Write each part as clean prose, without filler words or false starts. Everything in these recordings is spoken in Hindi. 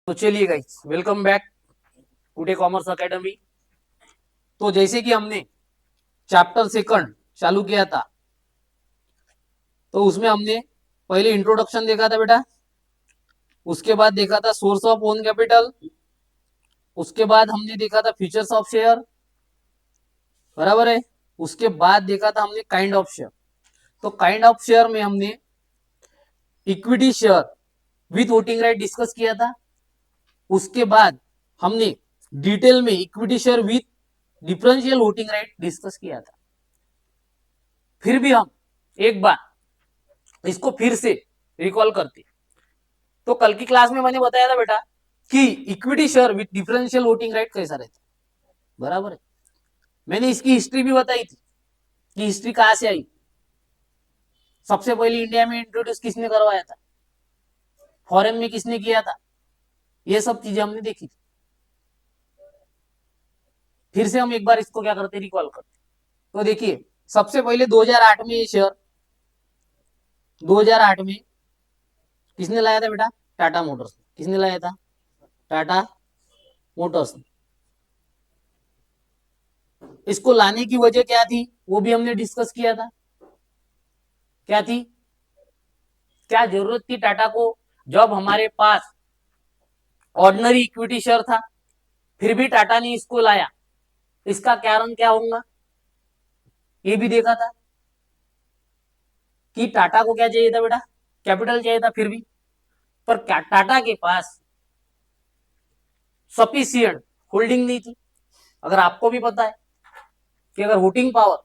तो चलिए guys, welcome back today commerce academy. तो जैसे कि हमने चैप्टर सेकंड चालू किया था, तो उसमें हमने पहले इंट्रोडक्शन देखा था बेटा। उसके बाद देखा था सोर्स ऑफ ओन कैपिटल। उसके बाद हमने देखा था फीचर्स ऑफ शेयर, बराबर है। उसके बाद देखा था हमने काइंड ऑफ शेयर। तो काइंड ऑफ शेयर में हमने equity share with voting right discuss किया था। उसके बाद हमने डिटेल में equity share with differential voting right discuss किया था। फिर भी हम एक बार इसको फिर से रिकॉल करते। तो कल की क्लास में मैंने बताया था बेटा कि equity share with differential voting right कैसा रहता, बराबर है। मैंने इसकी हिस्ट्री भी बताई थी कि हिस्ट्री कहां से आई, सबसे पहले इंडिया में इंट्रोड्यूस किसने करवाया था, फॉरेन में किसने किया था, ये सब चीजें हमने देखी थी। फिर से हम एक बार इसको क्या करते, रिकॉल करते। तो देखिए, सबसे पहले 2008 में ये शेयर 2008 में किसने लाया था बेटा, टाटा मोटर्स। किसने लाया था, टाटा मोटर्स। इसको लाने की वजह क्या थी वो भी हमने डिस्कस किया था। क्या थी, क्या जरूरत थी टाटा को, जब हमारे पास ऑर्डिनरी इक्विटी शेयर था, फिर भी टाटा ने इसको लाया। इसका कारण क्या होगा ये भी देखा था कि टाटा को क्या चाहिए था बेटा, कैपिटल चाहिए था। फिर भी पर टाटा के पास सफिशियंट होल्डिंग नहीं थी। अगर आपको भी पता है कि अगर वोटिंग पावर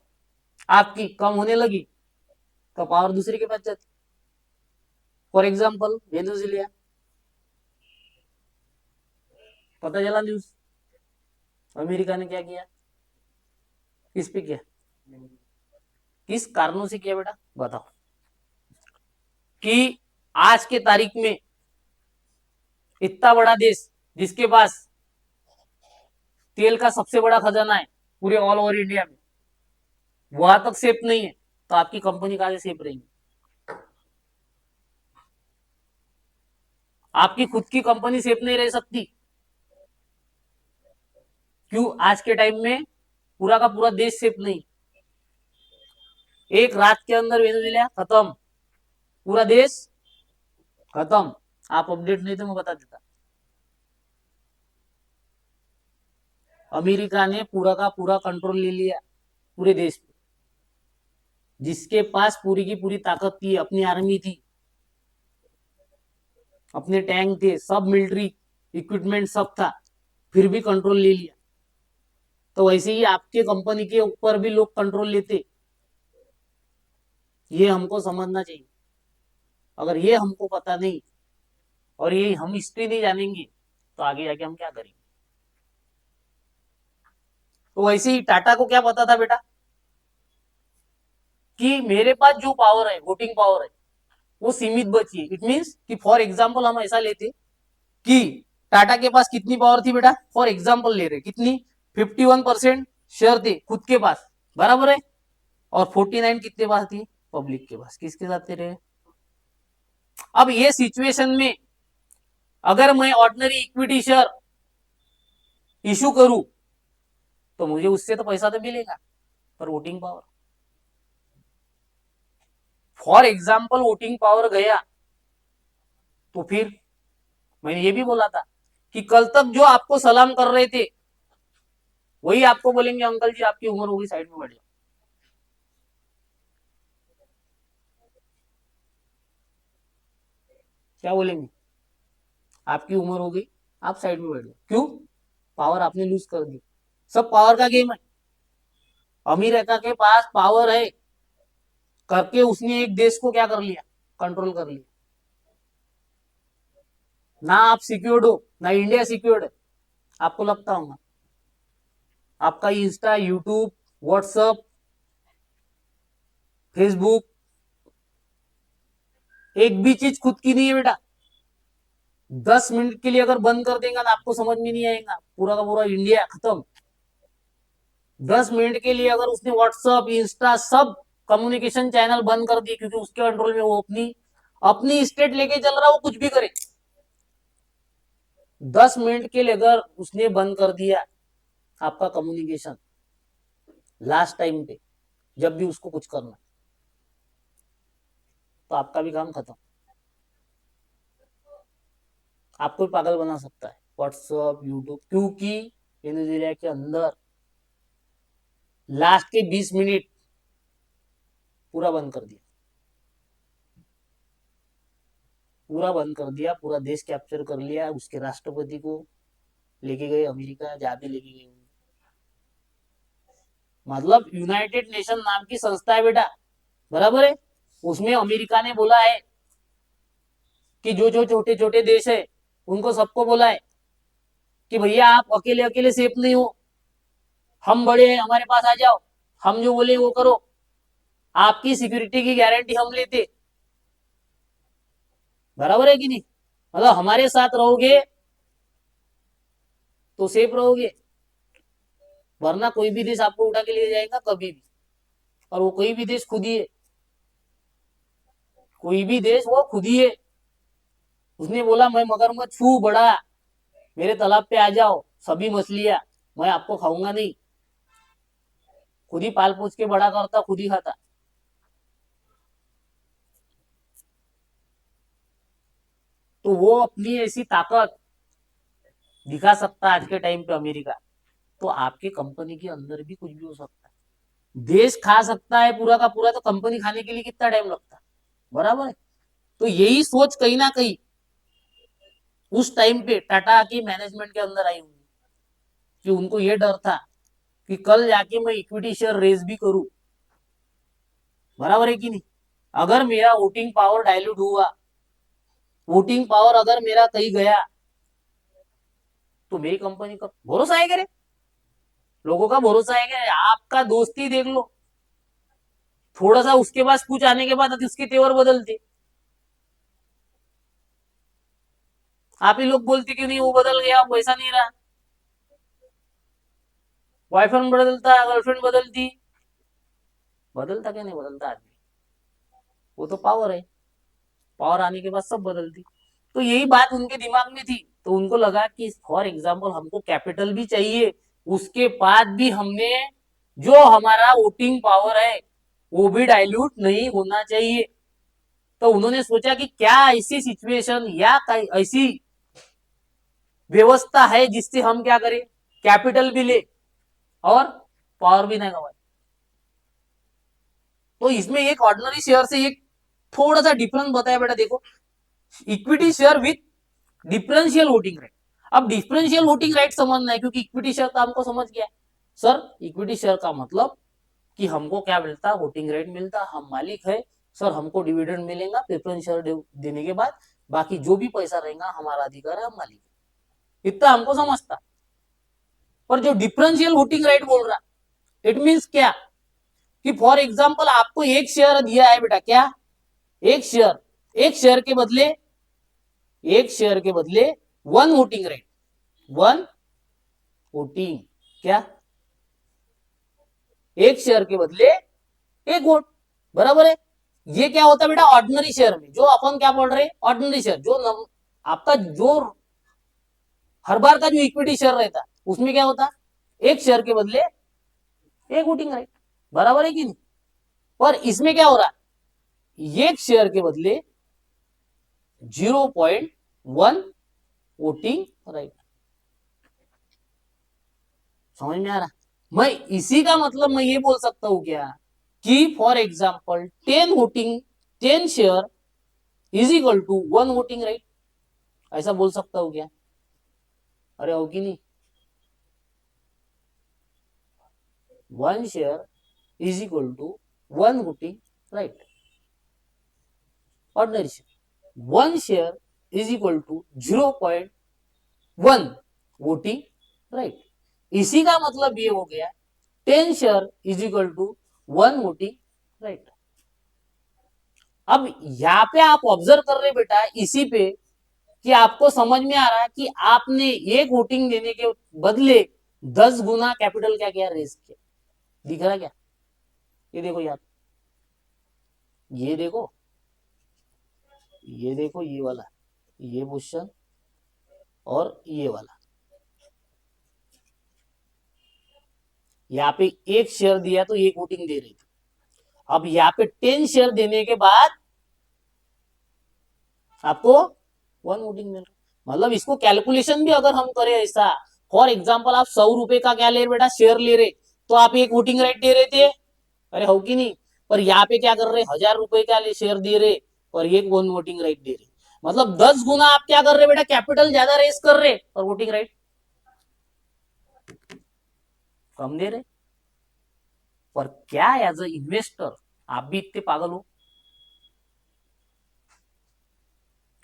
आपकी कम होने लगी तो पावर दूसरे के पास जाती। फॉर एग्जाम्पल वेनेजुएला, पता चला न्यूज, अमेरिका ने क्या किया, किस पे किया, किस कारणों से किया बेटा बताओ। कि आज के तारीख में इतना बड़ा देश जिसके पास तेल का सबसे बड़ा खजाना है पूरे ऑल ओवर इंडिया में, वहां तक सेफ नहीं है, तो आपकी कंपनी कहां से सेफ रहेगी। आपकी खुद की कंपनी सेफ नहीं रह सकती। क्यों, आज के टाइम में पूरा का पूरा देश सेफ नहीं। एक रात के अंदर वेनेजुएला खत्म, पूरा देश खत्म। आप अपडेट नहीं तो मैं बता देता। अमेरिका ने पूरा का पूरा कंट्रोल ले लिया पूरे देश पे, जिसके पास पूरी की पूरी ताकत थी, अपनी आर्मी थी, अपने टैंक थे, सब मिलिट्री इक्विपमेंट सब था, फिर भी कंट्रोल ले लिया। तो वैसे ही आपके कंपनी के ऊपर भी लोग कंट्रोल लेते, ये हमको समझना चाहिए। अगर ये हमको पता नहीं और ये हम हिस्ट्री नहीं जानेंगे तो आगे जाके हम क्या करेंगे। तो वैसे ही टाटा को क्या पता था बेटा कि मेरे पास जो पावर है, वोटिंग पावर है, वो सीमित बची है। इट मीन्स कि फॉर एग्जाम्पल हम ऐसा लेते कि टाटा के पास कितनी पावर थी बेटा, फॉर एग्जाम्पल ले रहे कितनी, 51% शेयर थे खुद के पास, बराबर है। और 49 कितने पास थी, पब्लिक के पास। किसके साथ रहे। अब ये सिचुएशन में अगर मैं ऑर्डिनरी इक्विटी शेयर इशू करूं तो मुझे उससे तो पैसा तो मिलेगा, पर voting power, for example voting power गया तो फिर मैंने ये भी बोला था कि कल तक जो आपको सलाम कर रहे थे वही आपको बोलेंगे अंकल जी आपकी उम्र होगी, साइड में बैठ जाओ। क्या बोलेंगे, आपकी उम्र हो गई, आप साइड में बैठ जाओ। क्यों, पावर आपने लूज कर दी। सब पावर का गेम है। अमेरिका के पास पावर है करके उसने एक देश को क्या कर लिया, कंट्रोल कर लिया। ना आप सिक्योर्ड हो, ना इंडिया सिक्योर्ड है। आपको लगता होगा आपका इंस्टा, यूट्यूब, व्हाट्सएप, फेसबुक, एक भी चीज खुद की नहीं है बेटा। 10 मिनट के लिए अगर बंद कर देगा ना आपको समझ में नहीं आएगा, पूरा का पूरा इंडिया खत्म। 10 मिनट के लिए अगर उसने व्हाट्सएप, इंस्टा सब कम्युनिकेशन चैनल बंद कर दिए, क्योंकि उसके कंट्रोल में वो अपनी अपनी स्टेट लेके चल रहा है, वो कुछ भी करे। 10 मिनट के लिए अगर उसने बंद कर दिया आपका कम्युनिकेशन लास्ट टाइम पे, जब भी उसको कुछ करना तो आपका भी काम खत्म। आपको भी पागल बना सकता है व्हाट्सअप, यूट्यूब, क्योंकि वेनेजुएला के अंदर लास्ट के 20 मिनट पूरा बंद कर दिया, पूरा बंद कर दिया, पूरा देश कैप्चर कर लिया, उसके राष्ट्रपति को लेके गए अमेरिका, जहां भी लेके गए। मतलब यूनाइटेड नेशन नाम की संस्था है बेटा, बराबर है, उसमें अमेरिका ने बोला है कि जो जो छोटे छोटे देश है उनको सबको बोला है कि भैया आप अकेले अकेले सेफ नहीं हो, हम बड़े हैं, हमारे पास आ जाओ, हम जो बोले वो करो, आपकी सिक्योरिटी की गारंटी हम लेते। बराबर है कि नहीं? मतलब हमारे साथ रहोगे तो सेफ रहोगे, वरना कोई भी देश आपको उठा के ले जाएगा कभी भी, और वो कोई भी देश खुद ही है, कोई भी देश वो खुद ही है। उसने बोला मैं मगरमच्छ हूं बड़ा, मेरे तालाब पे आ जाओ सभी मछलियां, मैं आपको खाऊंगा नहीं, खुद ही पाल पोछ के बड़ा करता, खुद ही खाता। तो वो अपनी ऐसी ताकत दिखा सकता है आज के टाइम पे अमेरिका, तो आपके कंपनी के अंदर भी कुछ भी हो सकता है। देश खा सकता है पूरा का पूरा, तो कंपनी खाने के लिए कितना टाइम लगता है? बराबर है। तो यही सोच कहीं ना कहीं उस टाइम पे टाटा की मैनेजमेंट के अंदर आई हुई, कि उनको ये डर था कि कल जाके मैं इक्विटी शेयर रेज भी करूं। बराबर है कि नहीं? अगर मेरा वोटिंग पावर डायल्यूट हुआ, वोटिंग पावर अगर मेरा कहीं गया, तो मेरी कंपनी का भरोसा है क्या? लोगों का भरोसा है क्या? आपका दोस्ती देख लो, थोड़ा सा उसके पास कुछ आने के बाद उसके तेवर बदलते। आप ही लोग बोलते क्यों नहीं वो बदल गया, वैसा नहीं रहा, बॉयफ्रेंड बदलता, गर्लफ्रेंड बदलती, बदलता क्या नहीं बदलता आदमी, वो तो पावर है, पावर आने के बाद सब बदलती। तो यही बात उनके दिमाग में थी, तो उनको लगा कि फॉर एग्जाम्पल हमको कैपिटल भी चाहिए, उसके बाद भी हमने जो हमारा वोटिंग पावर है वो भी डाइल्यूट नहीं होना चाहिए। तो उन्होंने सोचा कि क्या ऐसी सिचुएशन या ऐसी व्यवस्था है जिससे हम क्या करें, कैपिटल भी ले और पावर भी नहीं गवाए। तो इसमें एक ऑर्डिनरी शेयर से एक थोड़ा सा डिफरेंस बताया बेटा, देखो, equity share with differential voting right. अब डिफरेंशियल वोटिंग राइट समझना है, क्योंकि इक्विटी शेयर तो हमको समझ गया सर, इक्विटी शेयर का मतलब कि हमको क्या मिलता, वोटिंग राइट मिलता, हम मालिक है, सर हमको डिविडेंड मिलेगा प्रेफरेंस शेयर देने के बाद, बाकी जो भी पैसा रहेगा हमारा अधिकार है, हम मालिक है, इतना हमको समझता। पर जो डिफरेंशियल वोटिंग राइट बोल रहा, इट मीन्स क्या, कि फॉर एग्जाम्पल आपको एक शेयर दिया है बेटा, क्या, एक शेयर, एक शेयर के बदले, एक शेयर के बदले one voting right, one voting, क्या, एक शेयर के बदले एक वोट। बराबर है। ये क्या होता है बेटा, ऑर्डिनरी शेयर में, जो अपन क्या बोल रहे हैं, ऑर्डिनरी शेयर, जो आपका जो हर बार का जो इक्विटी शेयर रहता उसमें क्या होता, एक शेयर के बदले एक वोटिंग राइट। बराबर है कि नहीं? और इसमें क्या हो रहा, एक शेयर के बदले 0.1 वोटिंग राइट। समझ में आ रहा? मैं इसी का मतलब मैं ये बोल सकता हूं क्या, कि for example 10 share is equal to 1 voting right, ऐसा बोल सकता हूं क्या? अरे हो कि नहीं? 1 share is equal to 1 voting right, ordinary share, 1 share is equal to 0.1 voting right. इसी का मतलब ये हो गया 10 share is equal to 1 voting right. अब यहाँ पे आप ऑब्जर्व कर रहे बेटा इसी पे, कि आपको समझ में आ रहा है कि आपने एक वोटिंग देने के बदले 10 गुना कैपिटल क्या किया, रेस किया। दिख रहा क्या? ये देखो यार, ये देखो, ये देखो, ये वाला, ये क्वेश्चन और ये वाला, यहाँ पे एक शेयर दिया तो एक वोटिंग दे रही थी, अब यहाँ पे 10 शेयर देने के बाद आपको 1 वोटिंग मिल रहा। मतलब इसको कैलकुलेशन भी अगर हम करें ऐसा, फॉर एग्जाम्पल आप 100 रुपए का क्या ले रहे बेटा, शेयर ले रहे, तो आप एक वोटिंग राइट दे रहे थे, अरे हो कि नहीं। पर यहाँ पे क्या कर रहे, 1000 रुपए का शेयर दे रहे और एक 1 वोटिंग राइट दे रहे, मतलब 10 गुना आप क्या कर रहे बेटा, कैपिटल ज्यादा रेस कर रहे और वोटिंग राइट कम दे रहे। पर क्या एज अ इन्वेस्टर आप भी इतने पागल हो,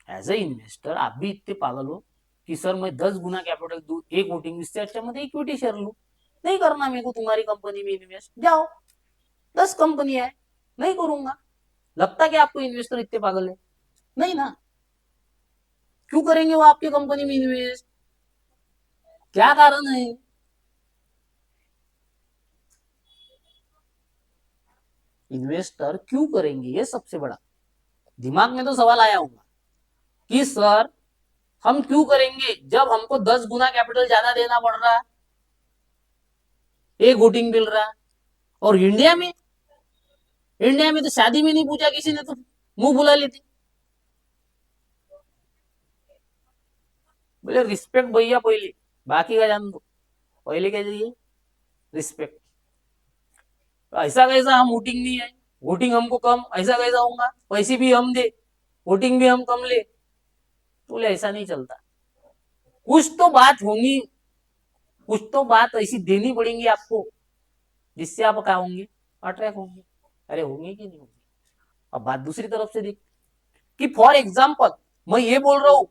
एज ए इन्वेस्टर आप भी इतने पागल हो कि सर मैं 10 गुना कैपिटल दू, एक वोटिंग, इससे अच्छा मैं इक्विटी शेयर लू, नहीं करना मेरे को तुम्हारी कंपनी में इन्वेस्ट, जाओ 10 कंपनी है, नहीं करूंगा। लगता कि आपको इन्वेस्टर इतने पागल है, नहीं ना। क्यों करेंगे वो आपकी कंपनी में इन्वेस्ट, क्या कारण है। इन्वेस्टर क्यों करेंगे, ये सबसे बड़ा दिमाग में तो सवाल आया होगा कि सर हम क्यों करेंगे जब हमको 10 गुना कैपिटल ज्यादा देना पड़ रहा, एक वोटिंग मिल रहा। और इंडिया में तो शादी में नहीं पूछा किसी ने, तो मुंह बुला लेती, बोले रिस्पेक्ट भैया पहले, बाकी का जान दो, पहले क्या चाहिए, रिस्पेक्ट। तो ऐसा कैसा हम वोटिंग नहीं है, वोटिंग हमको कम, ऐसा कैसा होगा, पैसे भी हम दे, वोटिंग भी हम कम ले, तो बोले ऐसा नहीं चलता। कुछ तो बात होंगी, कुछ तो बात ऐसी देनी पड़ेगी आपको जिससे आप क्या होंगे, अट्रैक्ट होंगे। अरे होंगे कि नहीं होंगे। अब बात दूसरी तरफ से देख, कि फॉर एग्जाम्पल मैं ये बोल रहा हूं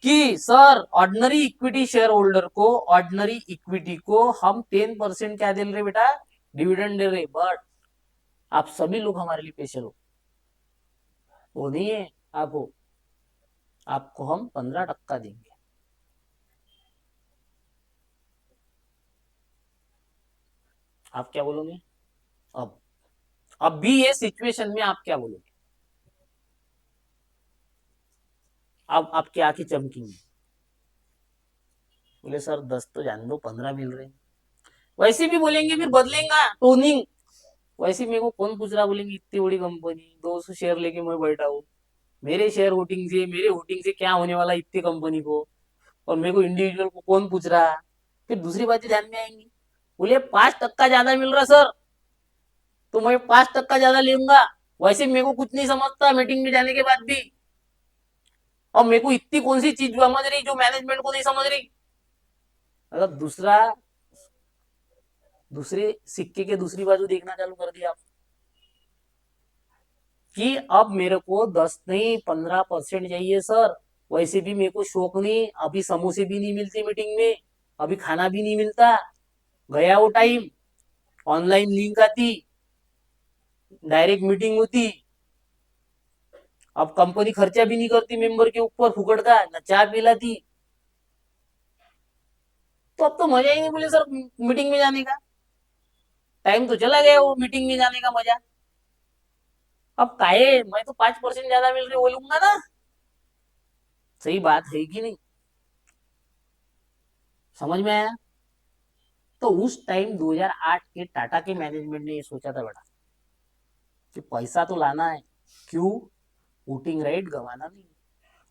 कि sir ordinary equity share holder को, ऑर्डिनरी इक्विटी को हम 10% क्या दे रहे बेटा, डिविडेंड दे रहे, बट आप सभी लोग हमारे लिए स्पेशल हो, वो नहीं है। आपको आपको हम 15% देंगे। आप क्या बोलोगे, अब अब भी ये सिचुएशन में आप क्या बोलोगे, अब आपकी आंखें चमकेंगी, बोले सर 10 तो जान दो, 15 मिल रहे। वैसे भी बोलेंगे, फिर बदलेगा टोनिंग, वैसे मेरे को कौन पूछ रहा, बोलेंगे इतनी बड़ी कंपनी 200 शेयर लेके मैं बैठा हूँ, मेरे शेयर वोटिंग से, मेरे वोटिंग से क्या होने वाला इतनी कंपनी को, और मेरे को इंडिविजुअल को कौन पूछ रहा। फिर दूसरी बातें ध्यान में आएंगी, बोले 5% ज्यादा मिल रहा सर, तो मैं 5% ज्यादा लूंगा, वैसे मेरे को कुछ नहीं समझता मीटिंग में जाने के बाद भी, और मेरे को इतनी कौन सी चीज समझ रही जो मैनेजमेंट को नहीं समझ रही। मतलब दूसरे सिक्के के दूसरी बाजू देखना चालू कर दिया आप, कि अब मेरे को 10 नहीं 15% चाहिए सर, वैसे भी मेरे को शौक नहीं, अभी समोसे भी नहीं मिलते मीटिंग में, अभी खाना भी नहीं मिलता, गया वो टाइम, ऑनलाइन लिंक आती, डायरेक्ट मीटिंग होती, अब कंपनी खर्चा भी नहीं करती मेंबर के ऊपर फुकट का, न चाय पिलाती, तो अब तो मजा ही नहीं, बोले सर मीटिंग में जाने का, टाइम तो चला गया वो मीटिंग में जाने का मजा। अब काहे, मैं तो 5% ज्यादा मिल रही वो लूंगा ना, सही बात है कि नहीं, समझ में आया। तो उस टाइम 2008 के टाटा के मैनेजमेंट ने ये सोचा था बेटा कि पैसा तो लाना है, क्यों, वोटिंग राइट गंवाना नहीं।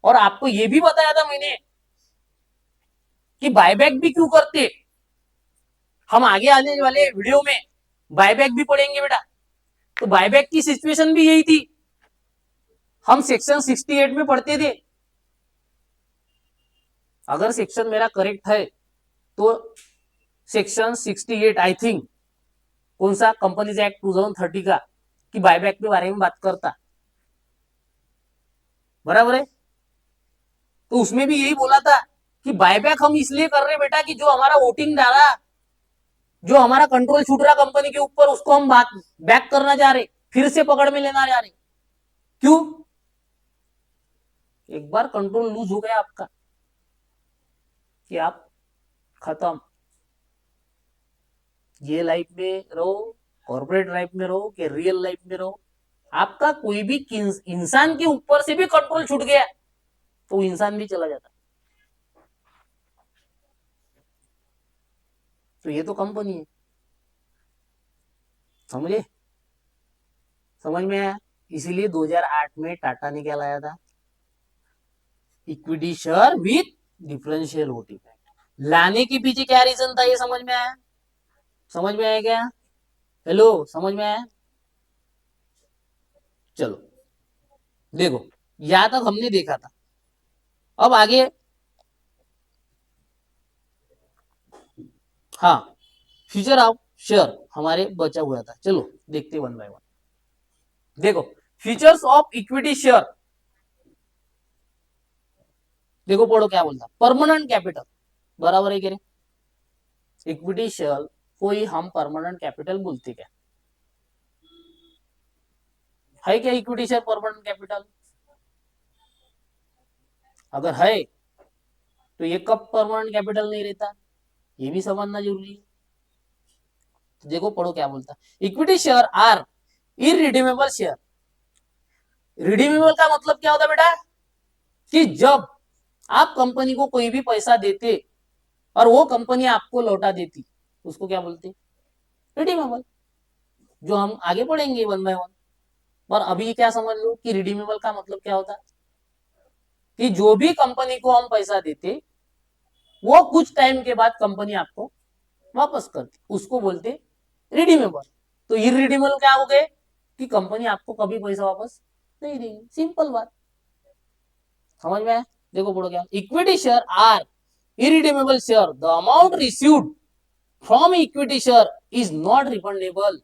और आपको ये भी बताया था मैंने कि बायबैक भी क्यों करते, हम आगे आने वाले वीडियो में बायबैक भी पढ़ेंगे बेटा। तो बायबैक की सिचुएशन भी यही थी, हम सेक्शन 68 में पढ़ते थे, अगर सेक्शन मेरा करेक्ट है तो सेक्शन 68 आई थिंक, कौन सा, कंपनीज एक्ट 2030 का, कि बायबैक के बारे में बात करता, बराबर है। तो उसमें भी यही बोला था कि बायबैक हम इसलिए कर रहे बेटा कि जो हमारा वोटिंग डाला, जो हमारा कंट्रोल छूट रहा कंपनी के ऊपर, उसको हम बैक करना चाह रहे, फिर से पकड़ में लेना चाह रहे। क्यों, एक बार कंट्रोल लूज हो गया आपका कि आप खत्म, ये लाइफ में रहो, कॉर्पोरेट लाइफ में रहो कि रियल लाइफ में रहो, आपका कोई भी इंसान के ऊपर से भी कंट्रोल छूट गया तो इंसान भी चला जाता। तो ये तो कंपनी है। समझे? समझ में आया? इसीलिए 2008 में टाटा ने क्या लाया था? Equity share with differential voting. लाने के पीछे क्या रीजन था, ये समझ में आया? समझ में आया क्या? हेलो, समझ में आया? चलो देखो, यहां तक हमने देखा था। अब आगे, हाँ, फ्यूचर ऑफ शेयर हमारे बचा हुआ था। चलो देखते वन बाय वन। देखो, फीचर्स ऑफ इक्विटी शेयर, देखो पढ़ो क्या बोलता। परमानेंट कैपिटल, बराबर है क्या? इक्विटी शेयर को ही हम परमानेंट कैपिटल बोलते क्या? है क्या इक्विटी शेयर परमानेंट कैपिटल? अगर है तो ये कब परमानेंट कैपिटल नहीं रहता, ये भी समझना जरूरी है। तो देखो पढ़ो क्या बोलता। Equity share are irredeemable share. Redeemable का मतलब क्या होता है बेटा? कि जब आप कंपनी को कोई भी पैसा देते और वो कंपनी आपको लौटा देती, उसको क्या बोलते? रिडीमेबल। जो हम आगे पढ़ेंगे वन बाय वन। पर अभी क्या समझ लो कि रिडीमेबल का मतलब क्या होता है? कि जो भी कंपनी को हम पैसा देते, वो कुछ टाइम के बाद कंपनी आपको वापस करती, उसको बोलते रिडीमेबल। तो इरिडीमेबल क्या हो गए? कि कंपनी आपको कभी पैसा वापस नहीं देगी। सिंपल बात, समझ में आया? देखो बोलो क्या, equity share are irredeemable share, the amount received from equity share is not refundable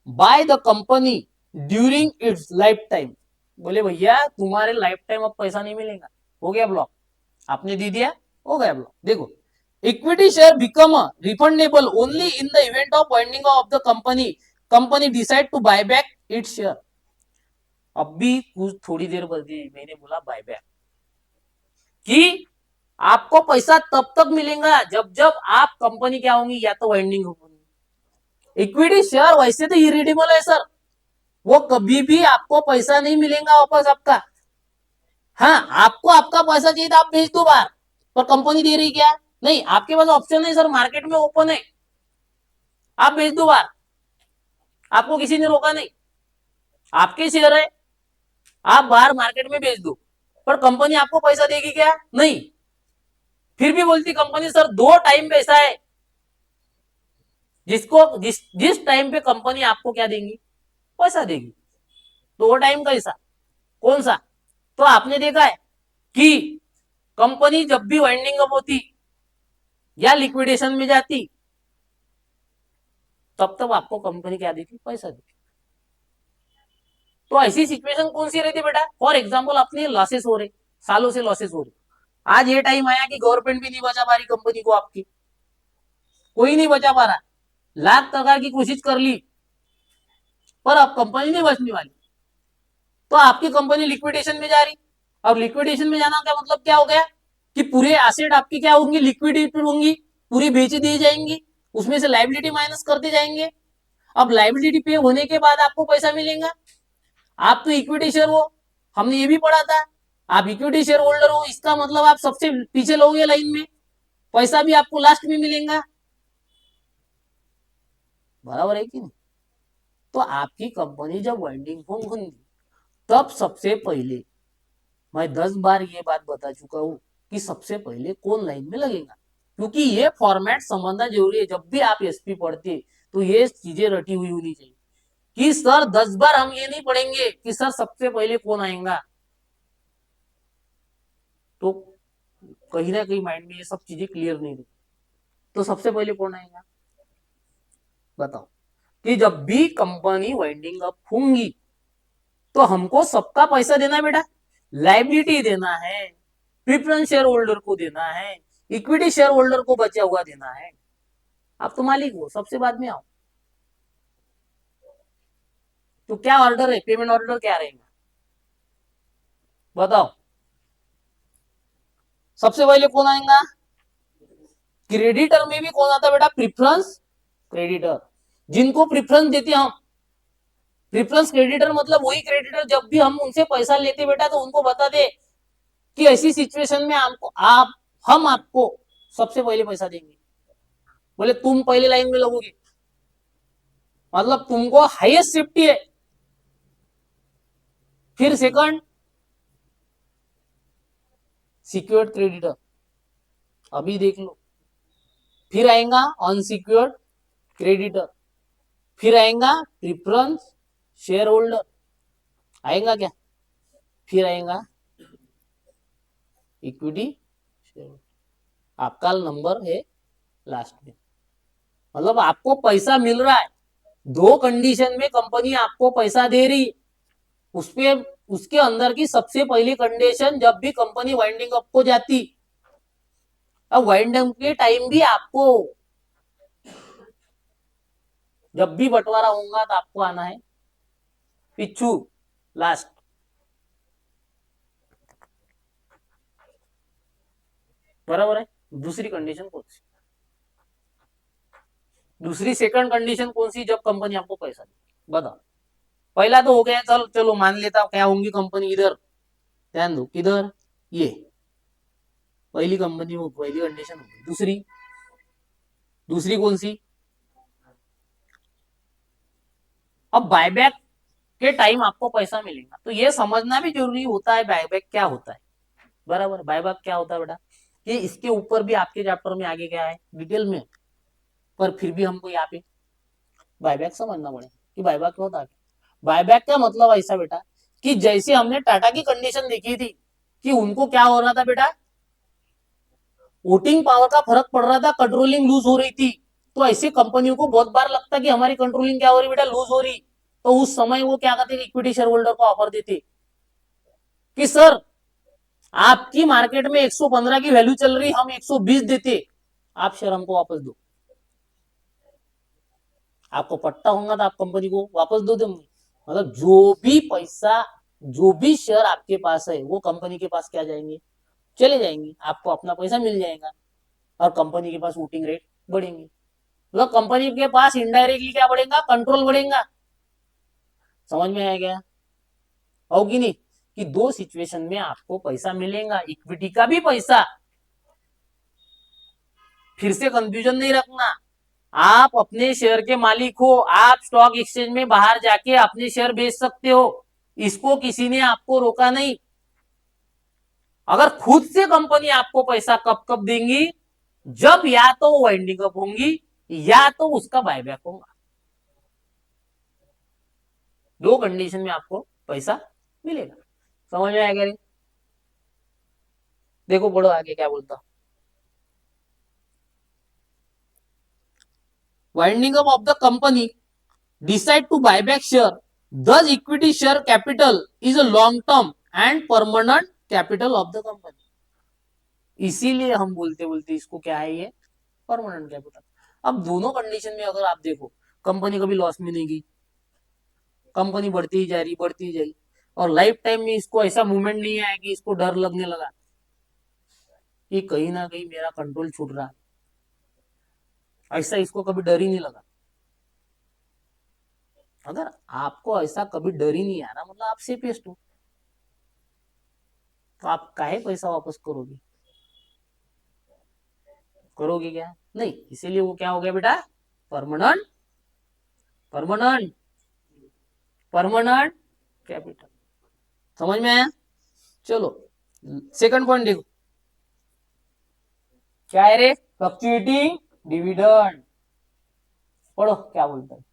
by the company during its life time. बोले भैया तुम्हारे लाइफ टाइम अब पैसा नहीं मिलेगा। हो गया ब्लॉक, आपने दे दिया, हो गया ब्लॉक। देखो, equity share become refundable only in the event of winding of the company decide to buy back its share. अब भी कुछ थोड़ी देर बाद मैंने बोला बाय बैक, कि आपको पैसा तब तक मिलेगा जब जब आप कंपनी क्या होंगी, या तो वाइंडिंग होगी। इक्विटी शेयर वैसे तो इरिडीमेबल है सर, वो कभी भी आपको पैसा नहीं मिलेगा वापस आपका। हाँ, आपको आपका पैसा चाहिए तो आप भेज दो बाहर, पर कंपनी दे रही क्या? नहीं, आपके पास ऑप्शन नहीं सर, मार्केट में ओपन है, आप भेज दो बाहर, आपको किसी ने रोका नहीं। आपके शेयर है, आप बाहर मार्केट में बेच दो, पर कंपनी आपको पैसा देगी क्या? नहीं। फिर भी बोलती कंपनी सर दो टाइम पे ऐसा है जिसको जिस टाइम पे कंपनी आपको क्या देंगी? पैसा देगी। तो वो टाइम कैसा, कौन सा? तो आपने देखा है कि कंपनी जब भी वाइंडिंग अप होती या लिक्विडेशन में जाती, तब तब आपको कंपनी क्या देती? पैसा देती। तो ऐसी सिचुएशन कौन सी रहती बेटा? फॉर एग्जाम्पल अपने लॉसेस हो रहे, सालों से लॉसेस हो रहे, आज ये टाइम आया कि गवर्नमेंट भी नहीं बचा पा रही कंपनी को आपकी, कोई नहीं बचा पा रहा, लाख प्रकार की कोशिश कर ली, पर अब कंपनी नहीं बचने वाली, तो आपकी कंपनी लिक्विडेशन में जा रही। अब लिक्विडेशन में जाना का मतलब क्या हो गया? कि पूरे एसेट आपकी क्या होंगी? लिक्विडेटेड होंगी, पूरी बेच दी जाएंगी, उसमें से लाइबिलिटी माइनस करते जाएंगे। अब लाइबिलिटी पे होने के बाद आपको पैसा मिलेगा। आप तो इक्विटी शेयर हो, हमने ये भी पढ़ा था, आप इक्विटी शेयर होल्डर हो, इसका मतलब आप सबसे पीछे लोगे लाइन में, पैसा भी आपको लास्ट में मिलेगा। बराबर है कि नहीं? तो आपकी कंपनी जब वाइंडिंग फॉर्म होगी, तब सबसे पहले, मैं 10 बार ये बात बता चुका हूं कि सबसे पहले कौन लाइन में लगेगा, क्योंकि ये फॉर्मेट समझना जरूरी है। जब भी आप एसपी पढ़ते तो ये चीजें रटी हुई होनी चाहिए कि सर 10 बार हम ये नहीं पढ़ेंगे कि सर सबसे पहले कौन आएगा, तो कहीं ना कहीं माइंड में ये सब चीजें क्लियर नहीं रहती। तो सबसे पहले कौन आएगा बताओ? कि जब भी कंपनी वाइंडिंग अप होंगी तो हमको सबका पैसा देना है बेटा, लाइबिलिटी देना है, प्रेफरेंस शेयर होल्डर को देना है, इक्विटी शेयर होल्डर को बचा हुआ देना है। आप तो मालिक हो, सबसे बाद में आओ। तो क्या ऑर्डर है, पेमेंट ऑर्डर क्या रहेगा बताओ? सबसे पहले कौन आएगा? क्रेडिटर में भी कौन आता बेटा? प्रिफरेंस क्रेडिटर, जिनको प्रिफरेंस देते हम। प्रिफरेंस क्रेडिटर मतलब वही क्रेडिटर जब भी हम उनसे पैसा लेते बेटा, तो उनको बता दे कि ऐसी सिचुएशन में हमको हम आपको सबसे पहले पैसा देंगे। बोले तुम पहले लाइन में लगोगे, मतलब तुमको हाईएस्ट सेफ्टी है। फिर सेकंड सिक्योर्ड क्रेडिटर, अभी देख लो। फिर आएगा अनसिक्योर्ड क्रेडिटर, फिर आएगा प्रिफरेंस शेयर होल्डर, आएगा क्या? फिर आएगा इक्विटी शेयर, आपका नंबर है लास्ट में। मतलब आपको पैसा मिल रहा है, दो कंडीशन में कंपनी आपको पैसा दे रही, उसपे उसके अंदर की सबसे पहली कंडीशन, जब भी कंपनी वाइंडिंग अप को जाती, अब वाइंड अप के टाइम भी आपको, जब भी बंटवारा होगा तो आपको आना है पिछू लास्ट। बराबर है। दूसरी कंडीशन कौन सी? दूसरी सेकंड कंडीशन कौन सी, जब कंपनी आपको पैसा दे, बताओ। पहला तो हो गया, चल चलो मान लेता क्या होंगी कंपनी, इधर ध्यान दो, किधर, ये पहली कंपनी हो, पहली कंडीशन होगी। दूसरी, दूसरी कौन सी? अब बायबैक के टाइम आपको पैसा मिलेगा, तो ये समझना भी जरूरी होता है बायबैक क्या होता है। बराबर, बायबैक क्या होता है बेटा, ये इसके ऊपर भी आपके चैप्टर में आगे क्या है डिटेल में, पर फिर भी हमको यहाँ पे बायबैक समझना पड़ेगा कि बायबैक क्या होता है। बायबैक का मतलब ऐसा बेटा कि जैसे हमने टाटा की कंडीशन देखी थी कि उनको क्या हो रहा था बेटा, वोटिंग पावर का फर्क पड़ रहा था, कंट्रोलिंग लूज हो रही थी, तो ऐसी कंपनियों को बहुत बार लगता कि हमारी कंट्रोलिंग क्या हो रही बेटा, लूज हो रही, तो उस समय वो क्या करते, इक्विटी शेयर होल्डर को ऑफर देते कि सर आपकी मार्केट में 115 की वैल्यू चल रही, हम 120 देते, आप शेयर हमको वापस दो, आपको पट्टा होगा तो आप कंपनी को वापस दो देंगे। मतलब जो भी पैसा, जो भी शेयर आपके पास है वो कंपनी के पास क्या जाएंगे, चले जाएंगे, आपको अपना पैसा मिल जाएगा और कंपनी के पास वोटिंग रेट बढ़ेंगे। मतलब कंपनी के पास इनडायरेक्टली क्या बढ़ेगा, कंट्रोल बढ़ेगा। समझ में आया क्या? होगी नहीं कि दो सिचुएशन में आपको पैसा मिलेगा, इक्विटी का भी पैसा, फिर से कंफ्यूजन नहीं रखना, आप अपने शेयर के मालिक हो, आप स्टॉक एक्सचेंज में बाहर जाके अपने शेयर बेच सकते हो, इसको किसी ने आपको रोका नहीं। अगर खुद से कंपनी आपको पैसा कब कब देंगी, जब या तो वाइंडिंग अप होंगी या तो उसका बायबैक होगा, दो कंडीशन में आपको पैसा मिलेगा। समझ में आएगा? देखो पढ़ो आगे क्या बोलता। Winding up of the company decide to buy back share, thus equity share capital is a long term and permanent capital of the company। इसीलिए हम बोलते बोलते इसको क्या है, ये परमानेंट कैपिटल। अब दोनों कंडीशन में अगर आप देखो, कंपनी कभी लॉस में नहीं गई, कंपनी बढ़ती ही जा रही, बढ़ती ही जाएगी, और लाइफ टाइम में इसको ऐसा मूवमेंट नहीं आया कि इसको डर लगने लगा कि कहीं ना कहीं मेरा कंट्रोल छूट रहा, ऐसा इसको कभी डर ही नहीं लगा। अगर आपको ऐसा कभी डर ही नहीं आया ना, मतलब आप सेफेस्ट हो, तो आप काहे पैसा वापस करोगे, करोगे क्या नहीं, इसीलिए वो क्या हो गया बेटा, परमानेंट, परमानेंट, परमानेंट कैपिटल। समझ में आया? चलो सेकंड पॉइंट देखो, क्या है रे, फ्लक्चुएटिंग डिविडेंड। पढ़ो क्या बोलता है।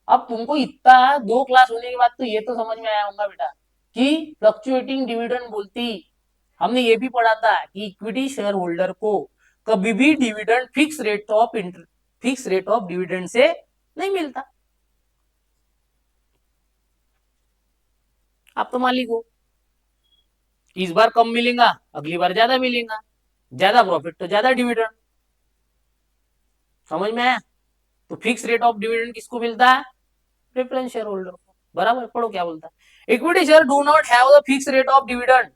अब तुमको इतना दो क्लास होने के बाद तो ये तो समझ में आया होगा बेटा कि फ्लक्चुएटिंग डिविडेंड बोलती, हमने ये भी पढ़ा था कि इक्विटी शेयर होल्डर को कभी भी dividend fix rate of dividend से नहीं मिलता। आप तो मालिक हो, इस बार कम मिलेगा, अगली बार ज्यादा मिलेगा, ज्यादा प्रॉफिट तो ज्यादा डिविडेंड। समझ में आया? तो फिक्स रेट ऑफ डिविडेंड किसको मिलता है, प्रेफरेंस शेयर होल्डर को। बराबर, पढ़ो क्या बोलता है, equity share do not have the fix rate of dividend,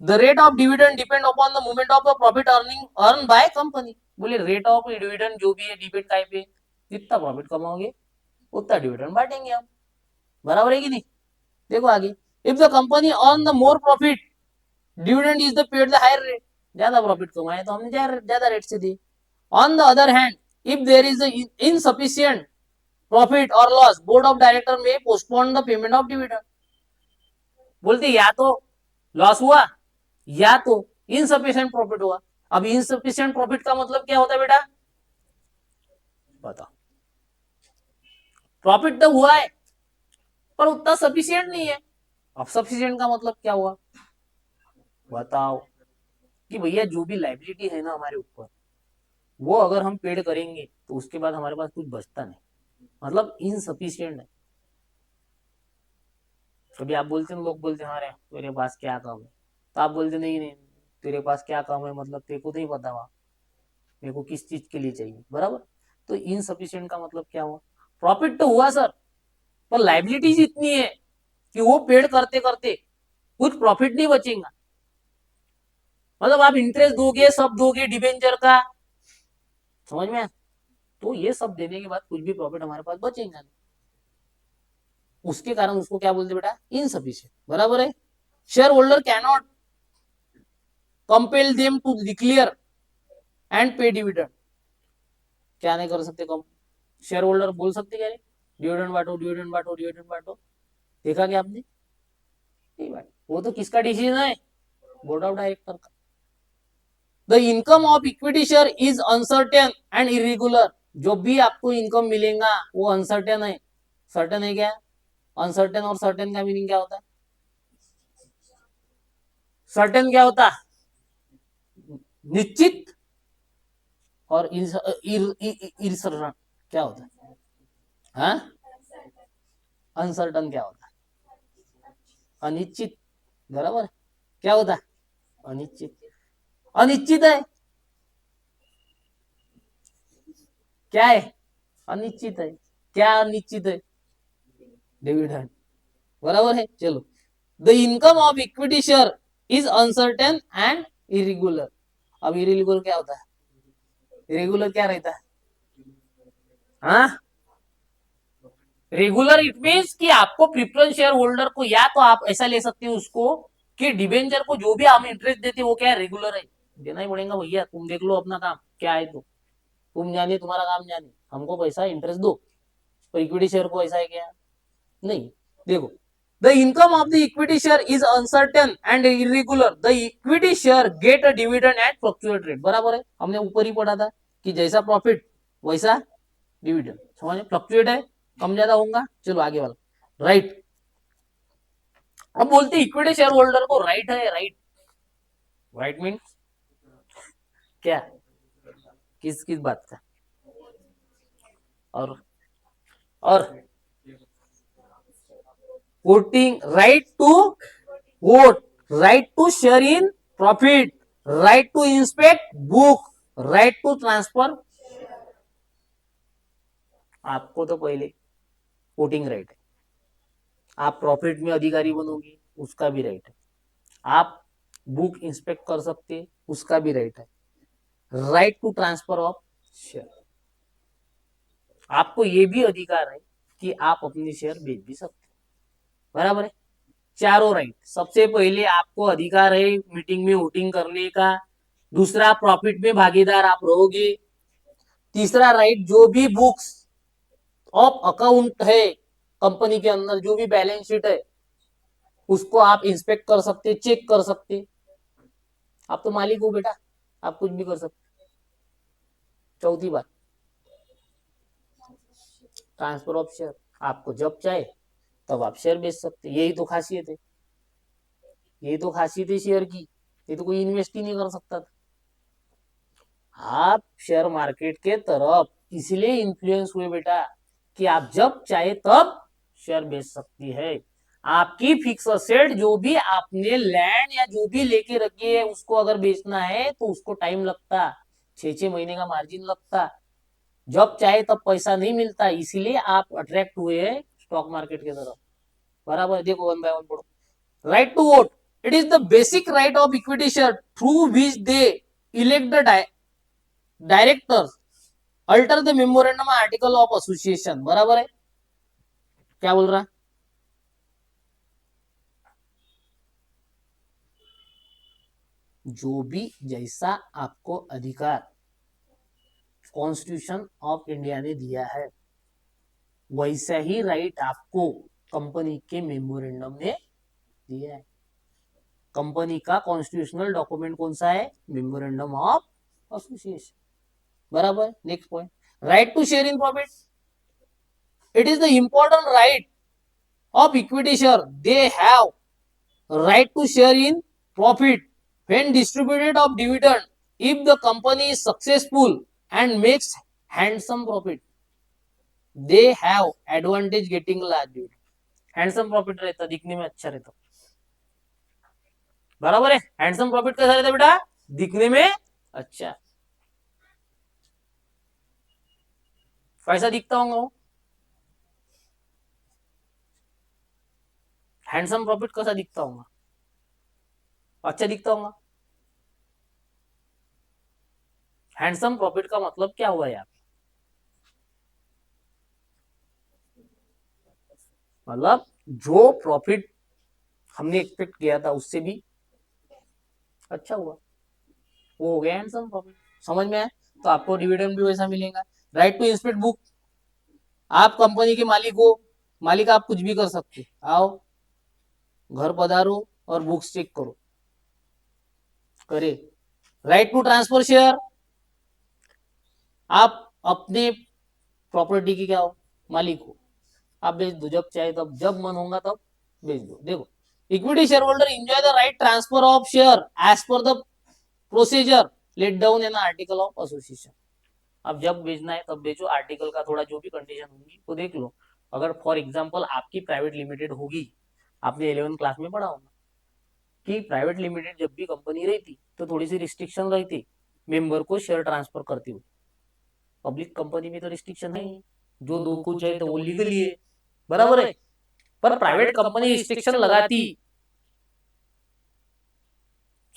the rate of dividend depend upon the movement of the profit earn by company. बोले रेट ऑफ डिविडेंड जो भी है डिपेंड काय पे, जितना प्रॉफिट कमाओगे उतना डिविडेंड बांटेंगे हम। बराबर है कि नहीं? देखो आगे, if the company earn the more profit dividend is the paid the higher rate, ज्यादा प्रॉफिट कमाए तो हमने ज्यादा रेट से दी। On the other hand if there is insufficient profit और लॉस बोर्ड ऑफ डायरेक्टर में postpone the payment of dividend. बोलते या तो लॉस हुआ या तो इनसफिशियंट प्रॉफिट हुआ। अब इनसफिशियंट प्रॉफिट का मतलब क्या होता है बेटा, बताओ। प्रॉफिट तो हुआ है पर उतना सफिशियंट नहीं है। अब सफिशियंट का मतलब क्या हुआ, बताओ। कि भैया जो भी लाइबिलिटी है ना हमारे ऊपर, वो अगर हम पेड करेंगे तो उसके बाद हमारे पास कुछ बचता नहीं, मतलब इनसफिशियंट है। कभी आप बोलते हैं, लोग बोलते हैं अरे तेरे पास क्या काम है, तो आप बोलते नहीं नहीं, तेरे पास क्या काम है मतलब तेरे को नहीं पता वहां मेरे को किस चीज के लिए चाहिए, बराबर। तो इनसफिशियंट का मतलब क्या हुआ, प्रॉफिट तो हुआ सर पर लाइबिलिटीज इतनी है कि वो पेड करते करते कुछ प्रॉफिट नहीं बचेगा। मतलब आप इंटरेस्ट दोगे, सब दोगे डिबेंचर का, समझ में, तो ये सब देने के बाद कुछ भी प्रॉफिट हमारे पास बचेगा नहीं। उसके कारण उसको क्या बोलते बेटा, इनसफिशियंट, बराबर है। Share holder cannot compel them to declare and pay dividend, क्या नहीं कर सकते कम, शेयर होल्डर बोल सकते क्या नहीं, डिविडेंड बांटो डिविडेंड बांटो डिविडेंड बांटो, देखा क्या आपने, नहीं बांट, वो तो किसका डिसीजन है, बोर्ड ऑफ डायरेक्टर का। The income of equity share is uncertain and irregular, जो भी आपको इनकम मिलेगा वो अनसर्टेन है। सर्टेन है क्या, अनसर्टेन और सर्टेन का मीनिंग क्या होता है, सर्टेन क्या होता है, निश्चित, और इरसर्टन क्या होता है, हाँ, अनसर्टन क्या होता है, अनिश्चित, बराबर। क्या होता है, अनिश्चित, अनिश्चित है, क्या है, अनिश्चित है, क्या अनिश्चित है, डिविडेंड, बराबर है। चलो, the income of equity share is uncertain and irregular. अब इरेगुलर क्या होता है, इरेगुलर क्या रहता है, हाँ, रेगुलर इट मीन्स कि आपको प्रिफरेंस शेयर होल्डर को, या तो आप ऐसा ले सकते हो उसको कि डिबेंचर को जो भी हम इंटरेस्ट देते वो क्या है, रेगुलर है, देना ही पड़ेगा भैया, तुम देख लो अपना काम क्या है, तो तुम जानिए तुम्हारा काम जानिए, हमको पैसा इंटरेस्ट दो। पर इक्विटी शेयर को ऐसा है क्या, नहीं। देखो, the income of the equity share is uncertain and irregular, the equity share get a dividend at fluctuate rate, बराबर है, हमने ऊपर ही पढ़ा था कि जैसा प्रॉफिट वैसा डिविडेंड, समझ, फ्लक्चुएट है, कम ज्यादा होगा। चलो आगे वाला, राइट। अब बोलते इक्विटी शेयर होल्डर को राइट है, राइट, राइट मीन्स क्या, किस किस बात का, और voting right to vote, right to share in profit, right to inspect book, right to transfer. आपको तो पहले वोटिंग राइट है, आप प्रॉफिट में अधिकारी बनोगे उसका भी राइट है, आप बुक इंस्पेक्ट कर सकते उसका भी राइट है, right to transfer of share, आपको ये भी अधिकार है कि आप अपने शेयर बेच भी सकते, बराबर है। चारों राइट, सबसे पहले आपको अधिकार है मीटिंग में वोटिंग करने का, दूसरा प्रॉफिट में भागीदार आप रहोगे, तीसरा राइट जो भी बुक्स ऑफ अकाउंट है कंपनी के अंदर, जो भी बैलेंस शीट है उसको आप इंस्पेक्ट कर सकते, चेक कर सकते, आप तो मालिक हो बेटा, आप कुछ भी कर सकते। चौथी बात, ट्रांसफर ऑफ शेयर, आपको जब चाहे तब आप शेयर बेच सकते, यही तो खासियत है, यही तो खासियत है शेयर की, ये तो कोई इन्वेस्ट ही नहीं कर सकता था। आप शेयर मार्केट के तरफ इसलिए इन्फ्लुएंस हुए बेटा कि आप जब चाहे तब शेयर बेच सकती है, आपकी फिक्स असेट जो भी आपने लैंड या जो भी लेके रखी है उसको अगर बेचना है तो उसको टाइम लगता, 6 महीने का मार्जिन लगता, जब चाहे तब पैसा नहीं मिलता, इसीलिए आप अट्रैक्ट हुए हैं स्टॉक मार्केट की तरफ, बराबर है। देखो वन बाय वन पढ़ो, right to vote, it is the basic right of equity share through which they elect the directors alter the memorandum article of association, बराबर है। क्या बोल रहा, जो भी जैसा आपको अधिकार कॉन्स्टिट्यूशन ऑफ इंडिया ने दिया है वैसा ही राइट आपको कंपनी के मेमोरेंडम ने दिया है। कंपनी का कॉन्स्टिट्यूशनल डॉक्यूमेंट कौन सा है? Memorandum of association. बराबर। Next point, right to share in profit. It is the important right of equity share. They have right to share in profit when distributed of dividend if the company is successful and makes handsome profit. They have advantage getting large dividend. Handsome profit रहता, दिखने में अच्छा रहता। बराबर है। हैंडसम प्रॉफिट कैसा रहता बेटा? दिखने में अच्छा। कैसा दिखता होगा वो? हैंडसम प्रॉफिट कैसा दिखता होगा? अच्छा दिखता होगा। हैंडसम प्रॉफिट का मतलब क्या हुआ यार? मतलब जो प्रॉफिट हमने एक्सपेक्ट किया था उससे भी अच्छा हुआ, वो हो गया हैंडसम प्रॉफिट। समझ में आया? तो आपको डिविडेंड भी वैसा मिलेगा। Right to inspect book. आप कंपनी के मालिक हो, मालिक आप कुछ भी कर सकते, आओ घर पधारो और बुक्स चेक करो, करे। Right to transfer share. आप अपने प्रॉपर्टी की क्या हो? मालिक हो, आप बेच दो जब चाहे तब, जब मन होगा तब बेच दो। देखो, equity share holder enjoy the right transfer of share as per the procedure let down in article of association. अब जब बेचना है तब बेचो, आर्टिकल का थोड़ा जो भी कंडीशन होगी वो देख लो। अगर फॉर एग्जांपल आपकी प्राइवेट लिमिटेड होगी, आपने 11th क्लास में पढ़ा होगा कि प्राइवेट लिमिटेड जब भी कंपनी रहती तो थोड़ी सी रिस्ट्रिक्शन रहती मेंबर को शेयर ट्रांसफर करती हुई। पब्लिक कंपनी में तो रिस्ट्रिक्शन है, जो दो कुछ है तो वो लीगली है। बराबर है। पर प्राइवेट कंपनी रिस्ट्रिक्शन लगाती,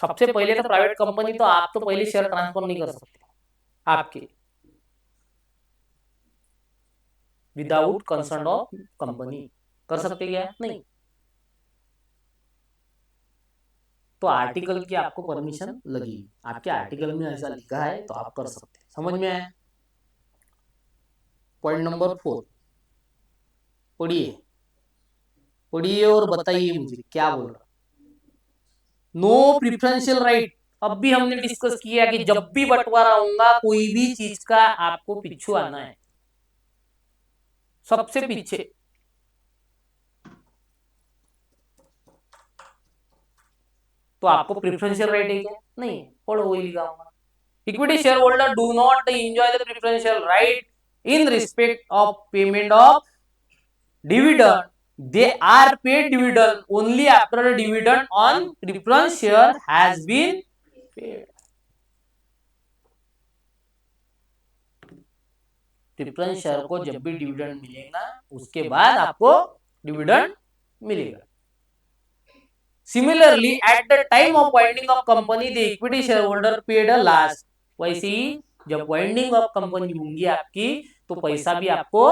सबसे पहले तो प्राइवेट कंपनी तो आप तो पहले शेयर ट्रांसफर नहीं कर सकते आपके विदाउट कंसर्न ऑफ कंपनी। कर सकते क्या? नहीं। तो आर्टिकल की आपको परमिशन लगी, आपके आर्टिकल में ऐसा लिखा है तो आप कर सकते हैं। समझ में आया? पॉइंट नंबर 4 पढ़िए, पढ़िए और बताइए मुझे क्या बोल रहा। No preferential right. अब भी हमने डिस्कस किया कि जब भी बंटवारा होगा कोई भी चीज का आपको पीछू आना है, सबसे पीछे। तो आपको प्रिफरेंशियल राइट है क्या? नहीं, पढ़ो वही लिखा होगा। Equity share holder do not enjoy the preferential right in respect of payment of dividend. They are paid dividend only after a dividend on preference share has been paid. Preference share को जब भी डिविडेंड मिलेगा उसके बाद आपको डिविडेंड मिलेगा। Similarly at the time of winding of company the equity share holder paid a last. वैसे ही जब वाइंडिंग ऑफ कंपनी होंगी आपकी तो पैसा भी आपको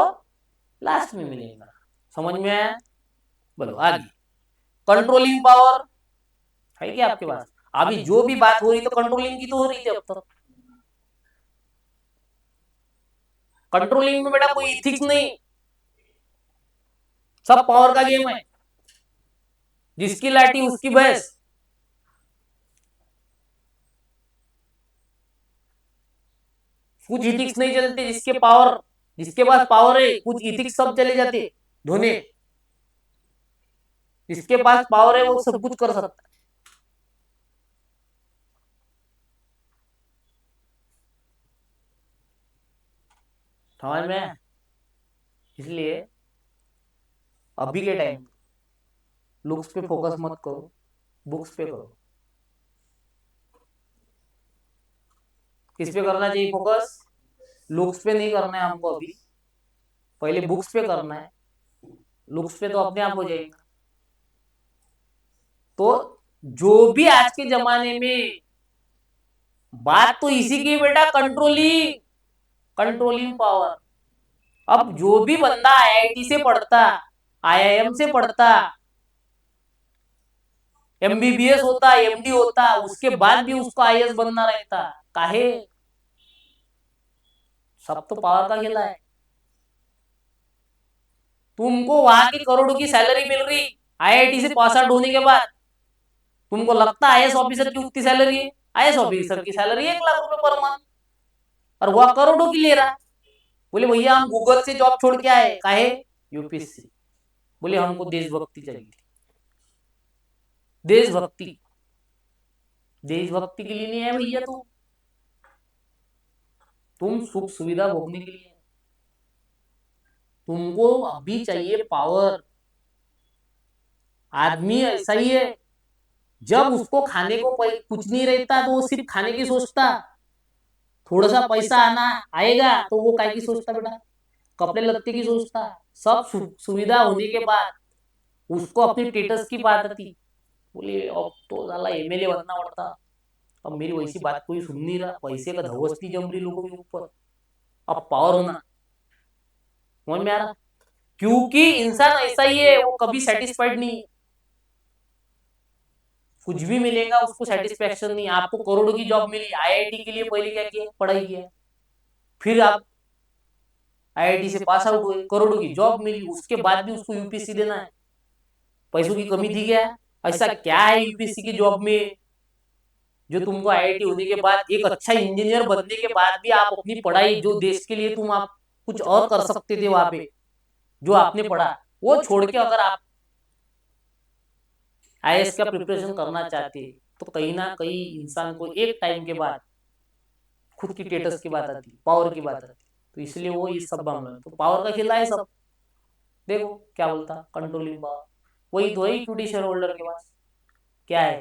लास्ट में मिलेगा। समझ में आया? बोलो आगे। कंट्रोलिंग पावर है क्या आपके पास? अभी जो भी बात हो रही तो कंट्रोलिंग की तो हो रही थी अब तक। कंट्रोलिंग में बेटा कोई इथिक्स नहीं, सब पावर का गेम है, जिसकी लाठी उसकी भैंस। कुछ इथिक्स नहीं चलते, जिसके पावर, जिसके पास पावर है कुछ इथिक्स सब चले जाते धोने। जिसके पास पावर है वो सब कुछ कर सकता है। समझ में? इसलिए अभी के टाइम लुक्स पे फोकस मत करो, बुक्स पे करो। किस पे करना चाहिए फोकस? लुक्स पे नहीं करना है हमको अभी, पहले बुक्स पे करना है। लुक्स पे तो अपने आप हो जाएगा। तो जो भी आज के जमाने में बात तो इसी की बेटा, कंट्रोलिंग, कंट्रोलिंग पावर। अब जो भी बंदा आईआईटी से पढ़ता, आईआईएम से पढ़ता, MBBS होता, MD होता, उसके बाद भी उसको IAS बनना रहता। काहे? सब तो पावर का खेला है। तुमको वहां की करोड़ों की सैलरी मिल रही IIT से पास आउट होने के बाद, तुमको लगता है IAS ऑफिसर की उतनी सैलरी है? IAS ऑफिसर की सैलरी 1 लाख रुपए पर मंथ, और वह करोड़ों की ले रहा। बोले भैया हम गूगल से जॉब छोड़ के आए, काहे? UPSC। बोले हमको देशभक्ति चाहिए। देशभक्ति, देशभक्ति के लिए नहीं है भैया, तुम सुख सुविधा भोगने के लिए। तुमको अभी चाहिए पावर। आदमी ऐसा ही है, जब उसको खाने को कुछ नहीं रहता तो वो सिर्फ खाने की सोचता। थोड़ा सा पैसा आना आएगा तो वो काय की सोचता बेटा? कपड़े लत्ते की सोचता। सब सुविधा होने के बाद उसको अपनी स्टेटस की बात आती। बोले अब तो साला MLA बनना पड़ता। अब मेरी वैसी बात कोई सुन नहीं रहा, पैसे का धवस्ती जम रही लोगों के ऊपर। अब पावर होना, समझ में आ रहा? क्योंकि इंसान ऐसा ही है, वो कभी सेटिस्फाइड नहीं है। कुछ भी मिलेगा उसको सेटिस्फेक्शन नहीं। आपको करोड़ों की जॉब मिली, IIT के लिए पहले क्या किया? पढ़ाई किया। फिर आप IIT से पास आउट हुए, करोड़ों की जॉब मिली, उसके बाद भी उसको UPSC देना है। पैसों की कमी थी क्या? ऐसा क्या है UPSC की जॉब में जो तुमको IIT होने के बाद, एक अच्छा इंजीनियर बनने के बाद भी आप अपनी पढ़ाई, जो देश के लिए तुम आप कुछ और कर सकते थे वहां पे, जो आपने पढ़ा, वो छोड़ के अगर आप IAS का प्रिपरेशन करना चाहते, तो कहीं ना कहीं इंसान को एक टाइम के बाद खुद की स्टेटस की बात आती, पावर की बात आती। तो इसलिए वो ये सब मामला, तो पावर का खेला है सब। देखो क्या बोलता, कंट्रोलिंग पावर। वही तो है इक्विटी शेयर होल्डर के पास। क्या है?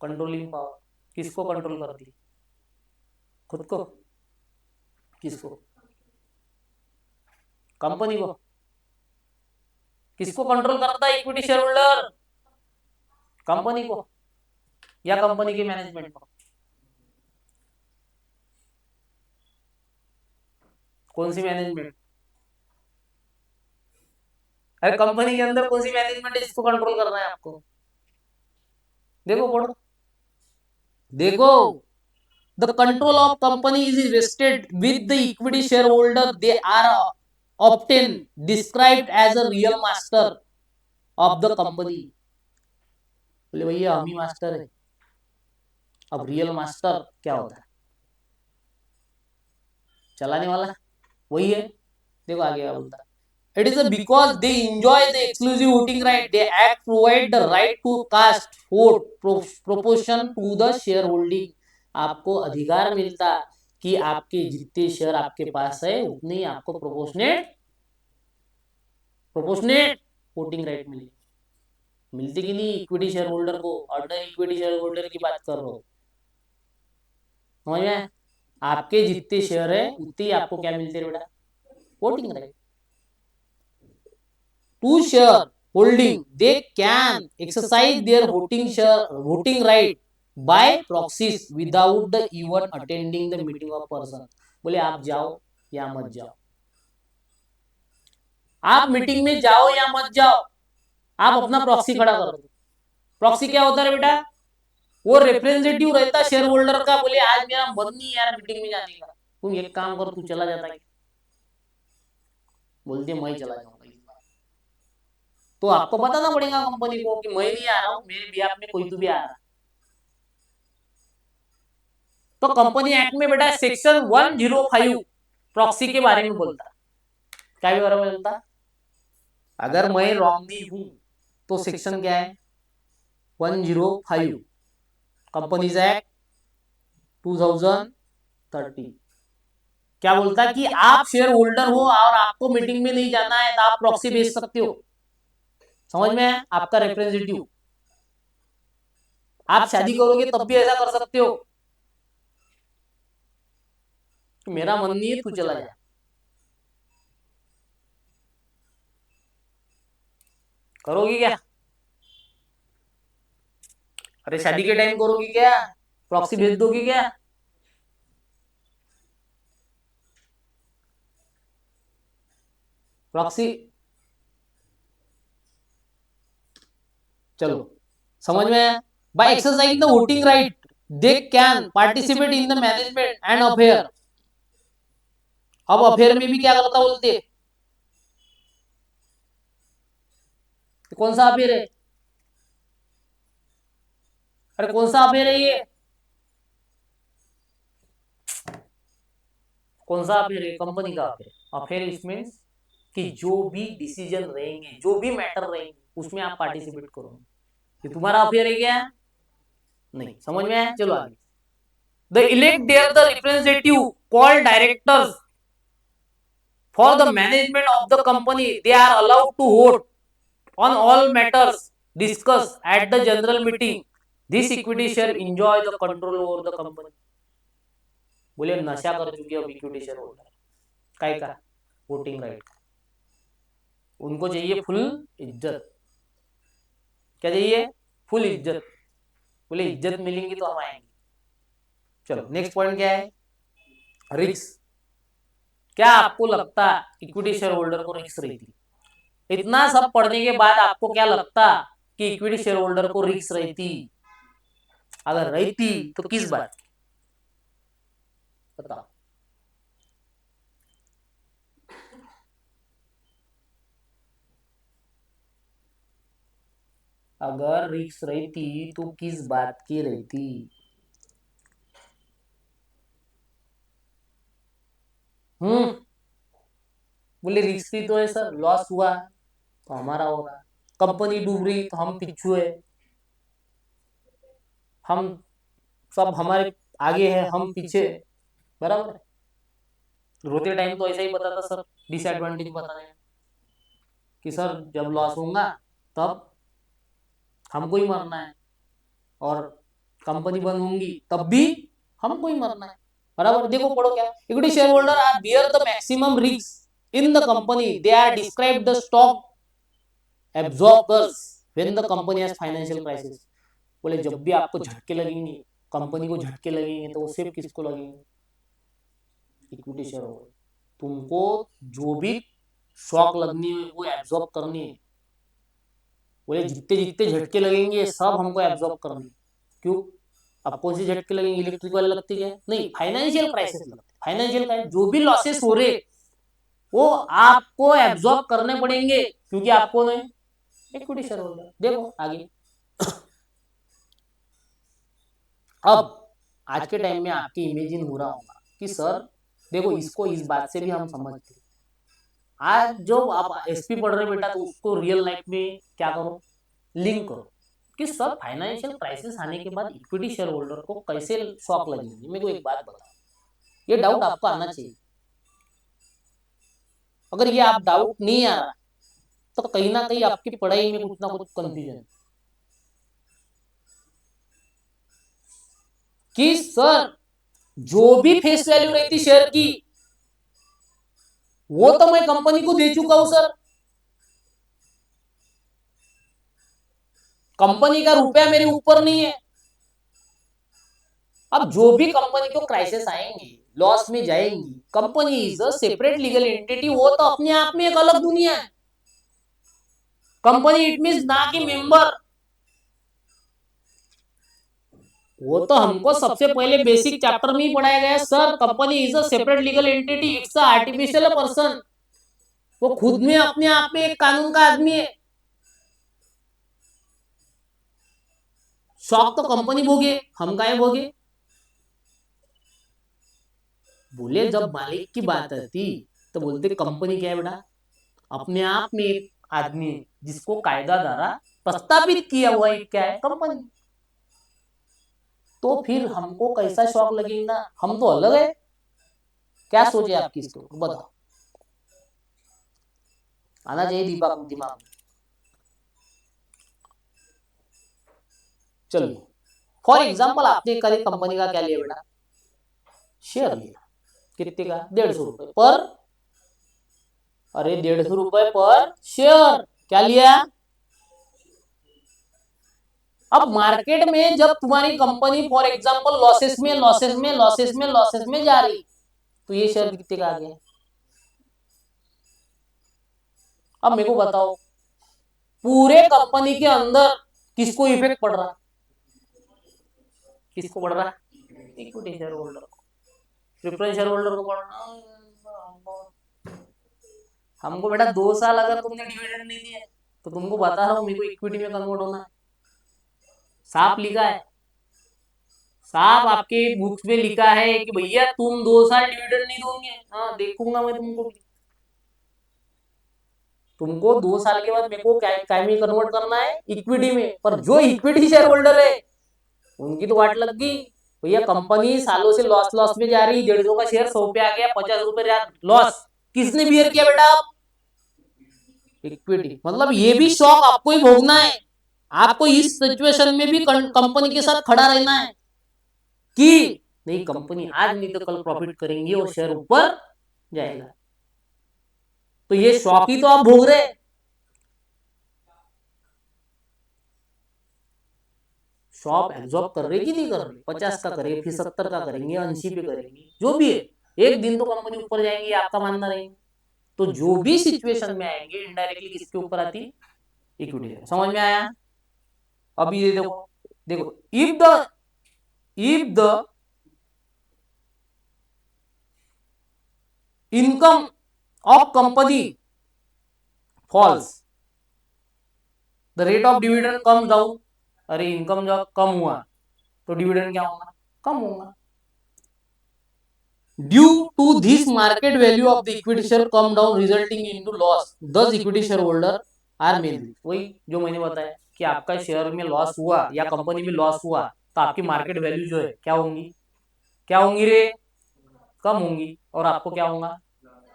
Controlling power. किसको कंट्रोल करती? खुद को? किसको? कंपनी को? किसको कंट्रोल करता है इक्विटी शेयर होल्डर? कंपनी को या कंपनी के मैनेजमेंट को? कौन सी मैनेजमेंट? अरे कंपनी के अंदर कौन सी मैनेजमेंट है जिसको कंट्रोल करना है आपको? देखो पढ़ो, देखो। The control of company is vested with the equity shareholder. They are often described as a real master of the company. बोले भैया हम ही मास्टर है। अब रियल मास्टर क्या होता है? चलाने वाला वही है। देखो आगे क्या बोलता है। It is a because they enjoy the exclusive voting right. They act provide the right to cast vote proportion to the shareholding. आपको अधिकार मिलता कि आपके जितने शेयर आपके पास है उतने ही आपको प्रोपोर्शनेट प्रोपोर्शनेट वोटिंग राइट मिले। मिलती कि नहीं इक्विटी शेयर होल्डर को? ऑर्डिनरी इक्विटी शेयर होल्डर की बात कर रहा हूँ, समझ में? आपके जितने शेयर है उतने ही आपको क्या मिलते हैं बेटा? Voting right. To share holding, they can exercise their voting right by proxies without the even attending the meeting of person. बोले आप जाओ या मत जाओ, आप मीटिंग में जाओ या मत जाओ, आप अपना प्रॉक्सी खड़ा कर दो। प्रॉक्सी क्या होता है बेटा? वो रिप्रेजेंटेटिव रहता शेयर होल्डर का। बोले आज मेरा मन नहीं यार मीटिंग में जाने का, तुम एक काम कर, तू चला जाता है। बोलते मैं चला जाऊंगा। तो आपको बताना पड़ेगा कंपनी को कि मैं नहीं आ रहा हूँ, मेरे बिहाफ में कोई तो भी आ रहा। तो कंपनी एक्ट में बेटा सेक्शन 105 प्रॉक्सी के बारे में बोलता। क्या बारे में बोलता? अगर मैं रॉन्ग नहीं हूं तो सेक्शन क्या है? 105 कंपनीज एक्ट 2013 क्या बोलता कि आप शेयर होल्डर हो और आपको मीटिंग में नहीं जाना है तो आप प्रॉक्सी भेज सकते हो। समझ में? आपका रिप्रेजेंटेटिव। आप शादी करोगे तब भी ऐसा कर सकते हो। मेरा मन नहीं है, तू चला जा। करोगी क्या? अरे शादी के टाइम करोगी क्या? प्रॉक्सी भेज दोगी क्या? प्रॉक्सी चलो समझ में आया? By exercising the voting right they can participate in the management and affair. अब अफेयर में भी क्या करता बोलते, कौन सा अफेयर है? अरे कौन सा अफेयर है ये? कौन सा अफेयर है? कंपनी का अफेयर। अफेयर इसमें कि जो भी डिसीजन रहेंगे, जो भी मैटर रहेंगे, उसमें आप पार्टिसिपेट करो। ये तुम्हारा अफेयर है क्या? नहीं। समझ में आया? चलो आगे। The elect their the representative called directors for the management of the company. They are allowed to vote on all matters discussed at the general meeting. This equity share enjoy the control over the company. बोले नशा कर चुके अब इक्विटी शेयर होल्डर काय का वोटिंग राइट का, उनको चाहिए फुल इज्जत। क्या चाहिए? फुल इज्जत। बोले इज्जत मिलेंगी तो हम आएंगे। चलो नेक्स्ट पॉइंट क्या है? रिस्क। क्या आपको लगता इक्विटी शेयर होल्डर को रिस्क रहती? इतना सब पढ़ने के बाद आपको क्या लगता कि इक्विटी शेयर होल्डर को रिस्क रहती? अगर रहती तो किस बात की? बताओ। अगर रिस्क रहती तो किस बात की रहती? बोले रिस्क ही तो है सर, लॉस हुआ तो हमारा होगा, कंपनी डूब रही तो हम पिछू है, हम सब हमारे आगे है हम पीछे, बराबर है। रोते टाइम तो ऐसा ही बताता सर, डिसएडवांटेज बताने कि सर जब लॉस होगा तब हमको ही मरना है, और कंपनी बंद होंगी तब भी हमको ही मरना है, बराबर। देखो पढ़ो क्या, equity share holder are bear the maximum risk in the company. They are describe the stock absorbers when the company has financial crisis. बोले जब भी आपको झटके लगेंगे, कंपनी को झटके लगेंगे, तो वो सिर्फ किसको लगेंगे? Equity share holder. तुमको जो भी शॉक लगनी है वो एब्जॉर्ब करनी है। बोले जितने जितने झटके लगेंगे सब हमको एब्जॉर्ब करने। क्यों? अब कौन सी झटके लगेंगे? इलेक्ट्रिक वाले लगती है? नहीं, फाइनेंशियल क्राइसिस लगती। फाइनेंशियल क्राइसिस जो भी लॉसेस हो रहे वो आपको एब्जॉर्ब करने पड़ेंगे, क्योंकि आपको नहीं इक्विटी शेयर होल्डर। देखो आगे। अब आज के टाइम में आपकी इमेजिन हो रहा होगा कि सर देखो इसको इस बात से भी हम समझते, आज जो आप एसपी पढ़ रहे बेटा तो उसको रियल लाइफ में क्या करो, लिंक करो कि सर फाइनेंशियल क्राइसिस आने के बाद इक्विटी शेयर होल्डर को कैसे शॉक लगेंगे। मेरे को एक बात बताओ, ये डाउट आपको आना चाहिए। अगर ये आप डाउट नहीं आ रहा तो कहीं ना कहीं आपकी पढ़ाई में कुछ ना कुछ कंफ्यूजन कि सर जो भी फेस वैल्यू रहती शेयर की वो तो मैं कंपनी को दे चुका हूं सर, कंपनी का रुपया मेरे ऊपर नहीं है। अब जो भी कंपनी को क्राइसिस आएंगे, लॉस में जाएंगी, company is a separate legal entity, वो तो अपने आप में एक अलग दुनिया है। कंपनी इट मींस ना कि मेंबर। वो तो हमको सबसे पहले बेसिक चैप्टर में ही पढ़ाया गया sir, company is a separate legal entity, it's a artificial person. वो खुद में अपने आप में एक कानून का आदमी है। शॉक तो कंपनी भोगे, हम काहे भोगे? बोले जब मालिक की बात आती तो बोलते कंपनी क्या है बेटा, अपने आप में एक आदमी जिसको कायदा द्वारा प्रस्तावित किया हुआ एक क्या है, कंपनी। तो फिर हमको कैसा शौक लगेगा? हम तो अलग है। क्या सोचे आप किसके ऊपर बताओ, आना चाहिए दिमाग दिमाग। चलिए फॉर एग्जाम्पल आपने कभी कंपनी का क्या लिया बेटा, शेयर लिया, कितने का? 150 रुपए पर, अरे 150 रुपए पर शेयर क्या लिया। अब मार्केट में जब तुम्हारी कंपनी फॉर एग्जांपल लॉसेस में लॉसेस में लॉसेस में लॉसेस में जा रही तो ये शेयर कितने का आ गया? अब मेरे को बताओ, पूरे कंपनी के अंदर किसको इफेक्ट पड़ रहा, किसको पड़ रहा, इक्विटी शेयर होल्डर को, प्रेफरेंस शेयर होल्डर को पड़ रहा। हमको बेटा 2 साल अगर तुमने डिविडेंड नहीं दिया तो तुमको बता रहा हूँ मेरे को इक्विटी में कन्वर्ट होना है। साफ लिखा है, साफ आपके बुक्स में लिखा है कि भैया तुम 2 साल डिविडेंड नहीं दोगे। हाँ देखूंगा मैं तुमको, तुमको 2 साल के बाद मेरे को क्या में कन्वर्ट करना है, इक्विटी में। पर जो इक्विटी शेयर होल्डर है उनकी तो वाट लग गई, भैया कंपनी सालों से लॉस लॉस में जा रही, 150 का शेयर 100 पे आ गया, 50 रुपए लॉस, किसने बियर किया बेटा, इक्विटी। मतलब ये भी शॉक आपको ही भोगना है, आपको इस सिचुएशन में भी कंपनी के साथ खड़ा रहना है कि नहीं कंपनी आज नहीं तो कल प्रॉफिट करेंगी और शेयर ऊपर जाएगा। तो ये शॉक ही तो आप भोग रहे हैं। शॉप एब्जॉर्ब कर रही कि नहीं कर रही, 50 का करेंगे फिर 70 का करेंगे, 80 पे करेंगे, जो भी है एक दिन तो कंपनी ऊपर जाएंगी, आपका मानना रहेगा। तो जो भी सिचुएशन में आएंगे इनडायरेक्टली किसके ऊपर आती, इक्विटी। समझ में आया। अब ये देखो, देखो if the income of company falls the rate of dividend come down. अरे इनकम जब कम हुआ तो डिविडेंड क्या होगा, कम होगा। Due to this market value of the equity share come down resulting into loss, thus equity share holder are mainly. वही जो मैंने बताया कि आपका शेयर में लॉस हुआ या कंपनी में लॉस हुआ तो आपकी मार्केट वैल्यू जो है क्या होंगी, क्या होंगी रे, कम होंगी, और आपको क्या होगा,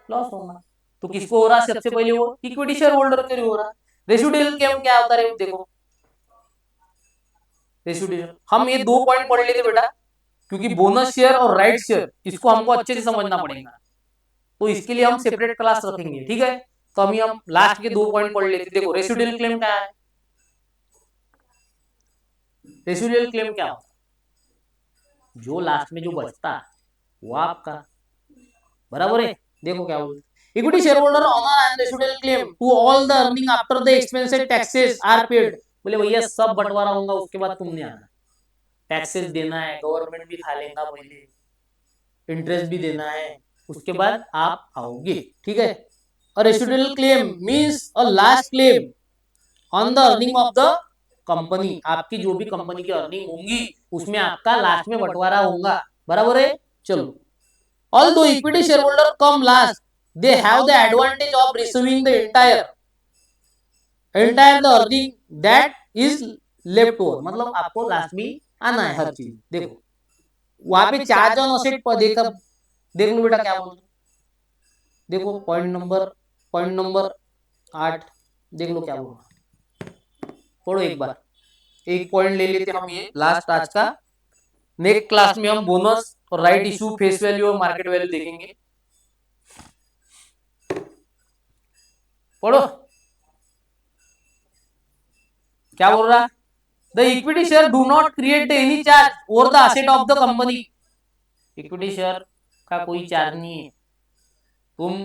लॉस होगा। तो किसको हो रहा है सबसे पहले, वो इक्विटी शेयर होल्डर के लिए हो रहा है। रेसिडुअल क्लेम क्या होता है देखो, रेसिडुअल हम ये 2 पॉइंट पढ़ लेते बेटा, क्योंकि बोनस शेयर और राइट शेयर इसको हमको अच्छे से समझना पड़ेगा, तो इसके लिए हम सेपरेट क्लास रखेंगे, ठीक है। तो अभी हम लास्ट के 2 पॉइंट पढ़ लेते। देखो रेसिडुअल क्लेम क्या है, रेसिडुअल क्लेम क्या होता है, जो लास्ट में जो बचता है वो आपका, बराबर है। देखो क्या बोलते, equity share holder owner and residual claim to all the earning after the expenses taxes are paid. बोले भैया सब बंटवारा होगा उसके बाद तुमने आना, टैक्सेस देना है, गवर्नमेंट भी खा लेगा पहले, इंटरेस्ट भी देना है, उसके बाद आप आओगे, ठीक है। और residual claim means a last claim on the earning of the company. आपकी जो भी कंपनी की अर्निंग होंगी उसमें आपका लास्ट में बंटवारा होगा, बराबर है। चलो, although equity shareholder come last, they have the advantage of receiving the entire the earning that is left over। मतलब आपको लास्ट में आना है हर चीज। देखो वहां पे 4 जन असेट पर देखा, देख लो बेटा क्या बोल रहे, देखो पॉइंट नंबर 8 देख लो क्या बोल रहा, पढ़ो एक बार, एक पॉइंट ले लेते हम ये लास्ट आज का। नेक्स्ट क्लास में हम बोनस और राइट इशू, फेस वैल्यू और मार्केट वैल्यू देखेंगे। पढ़ो क्या बोल रहा, the equity share do not create any charge over the asset of the company. Equity share का कोई चार्ज नहीं है, तुम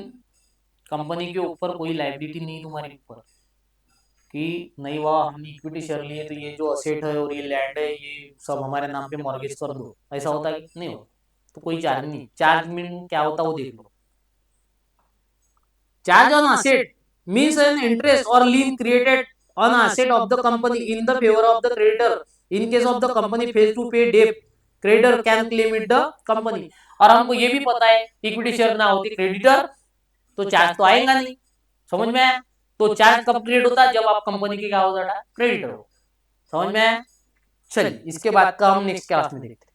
कंपनी के ऊपर कोई लायबिलिटी नहीं तुम्हारे ऊपर कि नहीं वाह हमने इक्विटी शेयर लिए तो ये जो असेट है और ये लैंड है ये सब हमारे नाम पे मॉर्गेज कर दो, ऐसा होता है नहीं होता। तो कोई चार्ज नहीं, चार्ज मीन क्या होता वो देख लो। Charge on asset means an interest और lien created on asset of the company in the favour of the creditor in case of the company fail to pay debt, creditor can claim it the company. और हमको ये भी पता है इक्विटी शेयर ना होती क्रेडिटर तो चार्ज तो आएगा नहीं, समझ में आया। तो चार्ज कब क्रिएट होता है, जब आप कंपनी के क्या हो जाता है, क्रेडिटर हो। समझ में आया। चलिए इसके बाद का हम नेक्स्ट क्लास में देखते हैं।